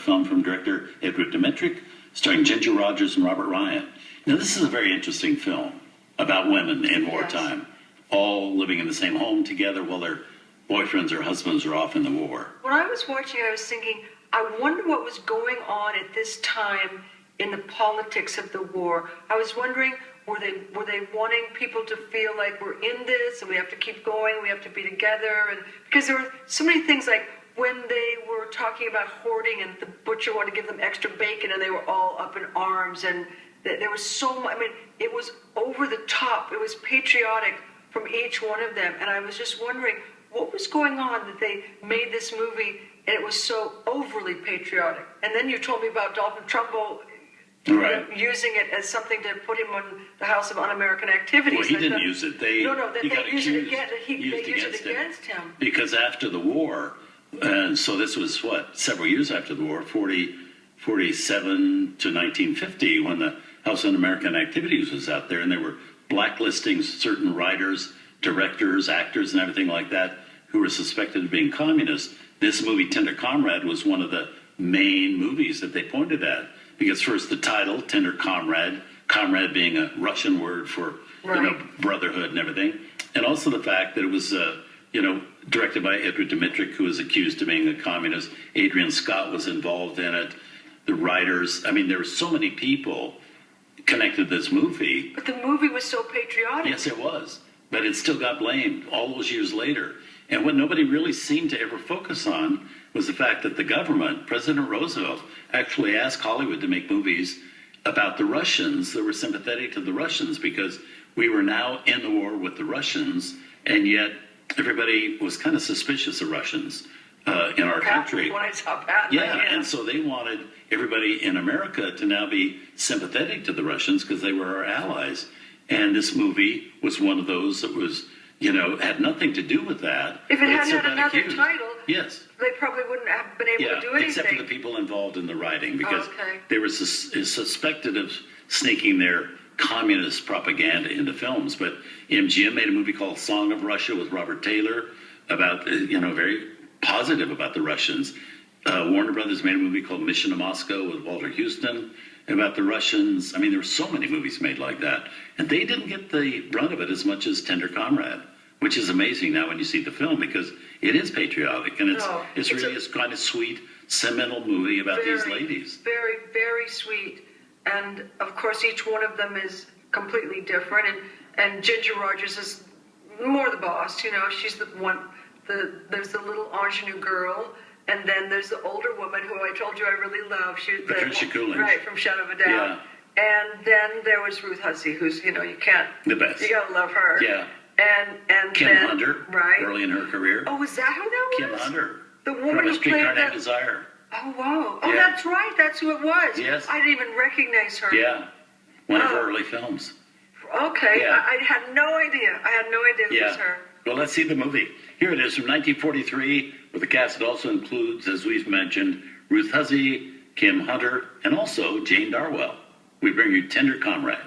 film from director Edward Dmytryk, starring Ginger Rogers and Robert Ryan. Now, this is a very interesting film about women in wartime, all living in the same home together while their boyfriends or husbands are off in the war. When I was watching, I was thinking, I wonder what was going on at this time in the politics of the war. I was wondering, were they wanting people to feel like we're in this and we have to keep going, we have to be together? And because there were so many things, like when they were talking about hoarding and the butcher wanted to give them extra bacon and they were all up in arms, and there was so much, I mean, it was over the top, it was patriotic from each one of them. And I was just wondering, what was going on that they made this movie and it was so overly patriotic? And then you told me about Dalton Trumbo using it as something to put him on the House of Un-American Activities. Well, he didn't use it. They used it against him. Because after the war, and so this was, what, several years after the war, 47 to 1950, when the House of Un-American Activities was out there, and they were blacklisting certain writers, directors, actors, and everything like that who were suspected of being communists. This movie, Tender Comrade, was one of the main movies that they pointed at. Because first the title, Tender Comrade, comrade being a Russian word for brotherhood and everything. And also the fact that it was, directed by Edward Dmytryk, who was accused of being a communist. Adrian Scott was involved in it. The writers, I mean, there were so many people connected to this movie. But the movie was so patriotic. Yes, it was. But it still got blamed all those years later. And what nobody really seemed to ever focus on was the fact that the government, President Roosevelt, actually asked Hollywood to make movies about the Russians that were sympathetic to the Russians, because we were now in the war with the Russians, and yet everybody was kind of suspicious of Russians in our country. When I saw Patton, and so they wanted everybody in America to now be sympathetic to the Russians because they were our allies. And this movie was one of those that was, had nothing to do with that. If it hadn't had another title, they probably wouldn't have been able to do anything. Except for the people involved in the writing, because they were suspected of sneaking their communist propaganda into films. But MGM made a movie called Song of Russia with Robert Taylor about, very positive about the Russians. Warner Brothers made a movie called Mission to Moscow with Walter Houston about the Russians. I mean, there were so many movies made like that. And they didn't get the brunt of it as much as Tender Comrade, which is amazing now when you see the film, because it is patriotic. And it's really a kind of sweet, sentimental movie about these ladies. Very, very sweet. And, of course, each one of them is completely different. And Ginger Rogers is more the boss. She's the one. There's the little ingenue girl. And then there's the older woman who I told you I really love. Patricia Coolidge. Right, from Shadow of a Doubt. Yeah. And then there was Ruth Hussey, who's, you can't. The best. You gotta love her. Yeah. And Kim Hunter, early in her career. Oh, was that who that was? Kim Hunter. The woman who played that Desire. Oh, wow. Oh, that's right. That's who it was. Yes. I didn't even recognize her. Yeah. One of her early films. Okay. Yeah. I had no idea. It was her. Well, let's see the movie. Here it is from 1943, with a cast that also includes, as we've mentioned, Ruth Hussey, Kim Hunter, and also Jane Darwell. We bring you Tender Comrade.